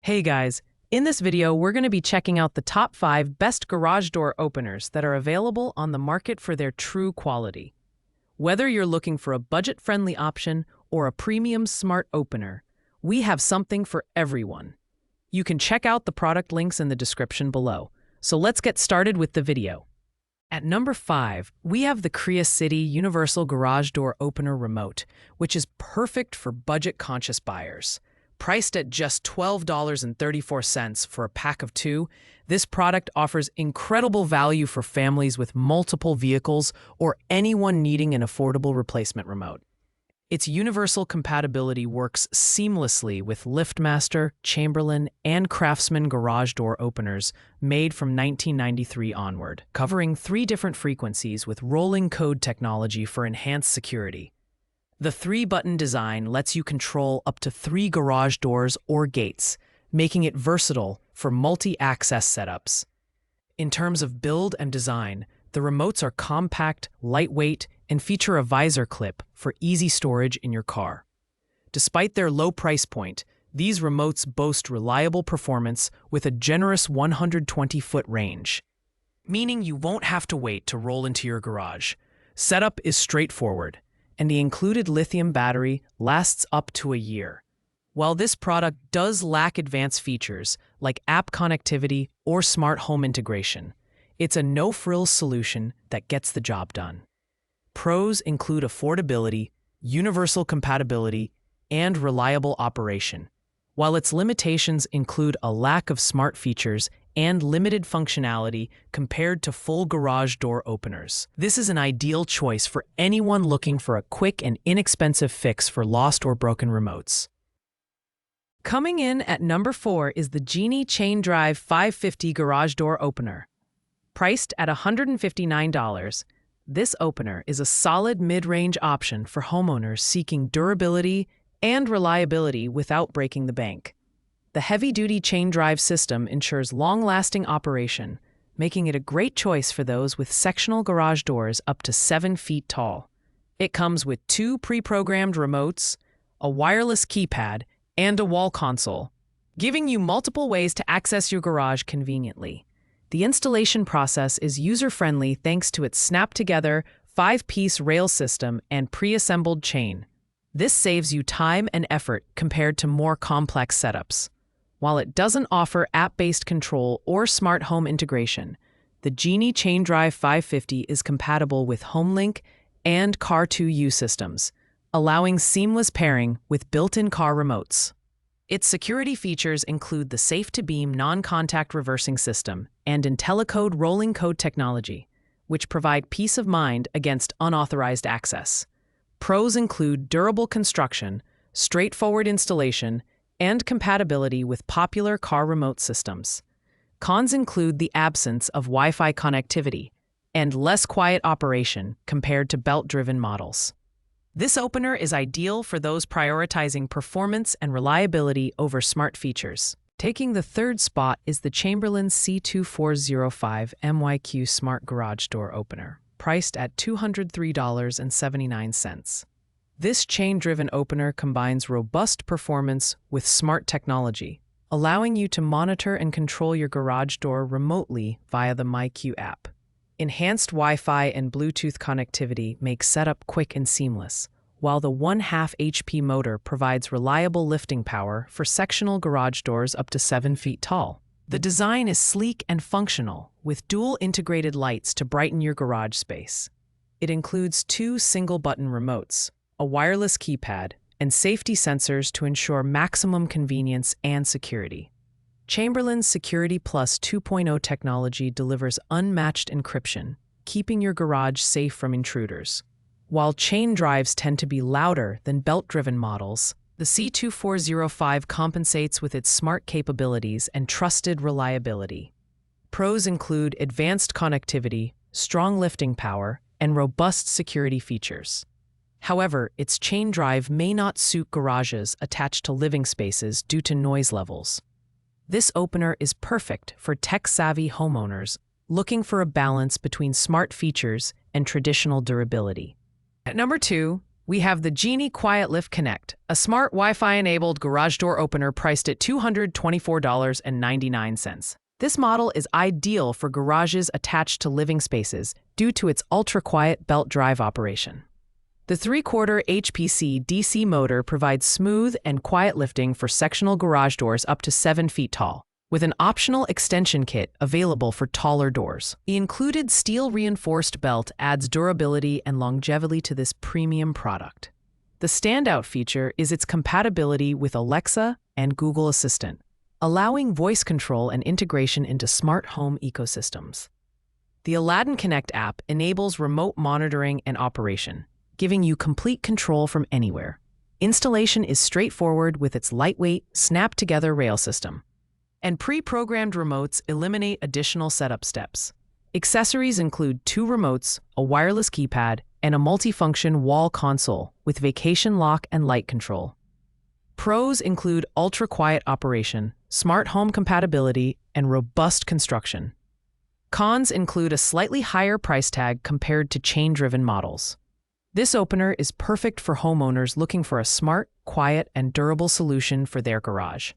Hey guys, in this video we're going to be checking out the top 5 best garage door openers that are available on the market for their true quality. Whether you're looking for a budget-friendly option or a premium smart opener, we have something for everyone. You can check out the product links in the description below. So let's get started with the video. At number 5, we have the Creity Universal Garage Door Opener Remote, which is perfect for budget-conscious buyers. Priced at just $12.34 for a pack of 2, this product offers incredible value for families with multiple vehicles or anyone needing an affordable replacement remote. Its universal compatibility works seamlessly with LiftMaster, Chamberlain, and Craftsman garage door openers made from 1993 onward, covering 3 different frequencies with rolling code technology for enhanced security. The 3-button design lets you control up to 3 garage doors or gates, making it versatile for multi-access setups. In terms of build and design, the remotes are compact, lightweight, and feature a visor clip for easy storage in your car. Despite their low price point, these remotes boast reliable performance with a generous 120-foot range, meaning you won't have to wait to roll into your garage. Setup is straightforward, and the included lithium battery lasts up to a year. While this product does lack advanced features like app connectivity or smart home integration, it's a no-frills solution that gets the job done. Pros include affordability, universal compatibility, and reliable operation, while its limitations include a lack of smart features and limited functionality compared to full garage door openers. This is an ideal choice for anyone looking for a quick and inexpensive fix for lost or broken remotes. Coming in at number 4 is the Genie Chain Drive 550 Garage Door Opener. Priced at $159, this opener is a solid mid-range option for homeowners seeking durability and reliability without breaking the bank. The heavy-duty chain drive system ensures long-lasting operation, making it a great choice for those with sectional garage doors up to 7 feet tall. It comes with 2 pre-programmed remotes, a wireless keypad, and a wall console, giving you multiple ways to access your garage conveniently. The installation process is user-friendly thanks to its snap-together 5-piece rail system and pre-assembled chain. This saves you time and effort compared to more complex setups. While it doesn't offer app-based control or smart home integration, the Genie Chain Drive 550 is compatible with HomeLink and Car2U systems, allowing seamless pairing with built-in car remotes. Its security features include the safe-to-beam non-contact reversing system and IntelliCode rolling code technology, which provide peace of mind against unauthorized access. Pros include durable construction, straightforward installation, and compatibility with popular car remote systems. Cons include the absence of Wi-Fi connectivity and less quiet operation compared to belt-driven models. This opener is ideal for those prioritizing performance and reliability over smart features. Taking the 3rd spot is the Chamberlain C2405 MYQ Smart Garage Door Opener, priced at $203.79. This chain-driven opener combines robust performance with smart technology, allowing you to monitor and control your garage door remotely via the MyQ app. Enhanced Wi-Fi and Bluetooth connectivity make setup quick and seamless, while the 1/2 HP motor provides reliable lifting power for sectional garage doors up to 7 feet tall. The design is sleek and functional, with dual integrated lights to brighten your garage space. It includes 2 single-button remotes, a wireless keypad, and safety sensors to ensure maximum convenience and security. Chamberlain's Security Plus 2.0 technology delivers unmatched encryption, keeping your garage safe from intruders. While chain drives tend to be louder than belt-driven models, the C2405 compensates with its smart capabilities and trusted reliability. Pros include advanced connectivity, strong lifting power, and robust security features. However, its chain drive may not suit garages attached to living spaces due to noise levels. This opener is perfect for tech-savvy homeowners looking for a balance between smart features and traditional durability. At number 2, We have the Genie Quiet Lift Connect, a smart Wi-Fi-enabled garage door opener priced at $224.99. This model is ideal for garages attached to living spaces due to its ultra-quiet belt drive operation. The 3/4 HPC DC motor provides smooth and quiet lifting for sectional garage doors up to 7 feet tall, with an optional extension kit available for taller doors. The included steel-reinforced belt adds durability and longevity to this premium product. The standout feature is its compatibility with Alexa and Google Assistant, allowing voice control and integration into smart home ecosystems. The Aladdin Connect app enables remote monitoring and operation, giving you complete control from anywhere. Installation is straightforward with its lightweight, snap-together rail system. And pre-programmed remotes eliminate additional setup steps. Accessories include 2 remotes, a wireless keypad, and a multifunction wall console with vacation lock and light control. Pros include ultra-quiet operation, smart home compatibility, and robust construction. Cons include a slightly higher price tag compared to chain-driven models. This opener is perfect for homeowners looking for a smart, quiet, and durable solution for their garage.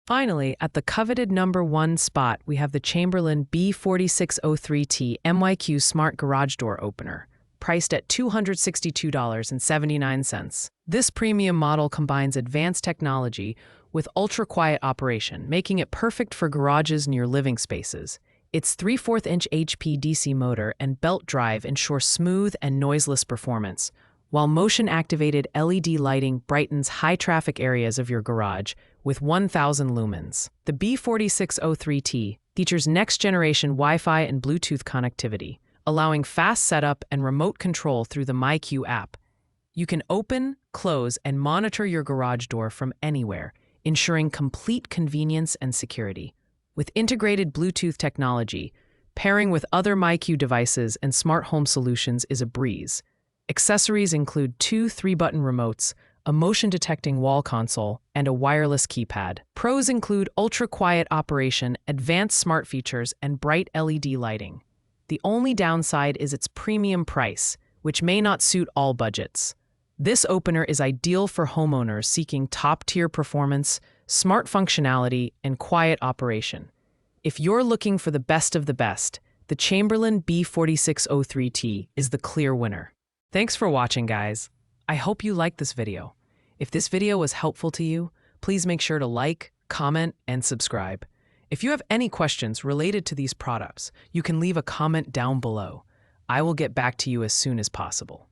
Finally, at the coveted #1 spot, we have the Chamberlain B4603T MYQ Smart Garage Door Opener, priced at $262.79. This premium model combines advanced technology with ultra-quiet operation, making it perfect for garages near living spaces. Its 3/4-inch HP DC motor and belt drive ensure smooth and noiseless performance, while motion-activated LED lighting brightens high-traffic areas of your garage with 1,000 lumens. The B4603T features next-generation Wi-Fi and Bluetooth connectivity, allowing fast setup and remote control through the MyQ app. You can open, close, and monitor your garage door from anywhere, ensuring complete convenience and security. With integrated Bluetooth technology, pairing with other MyQ devices and smart home solutions is a breeze. Accessories include 2 3-button remotes, a motion-detecting wall console, and a wireless keypad. Pros include ultra-quiet operation, advanced smart features, and bright LED lighting. The only downside is its premium price, which may not suit all budgets. This opener is ideal for homeowners seeking top-tier performance, smart functionality, and quiet operation. If you're looking for the best of the best, the Chamberlain B4603T is the clear winner. Thanks for watching, guys. I hope you liked this video. If this video was helpful to you, please make sure to like, comment, and subscribe. If you have any questions related to these products, you can leave a comment down below. I will get back to you as soon as possible.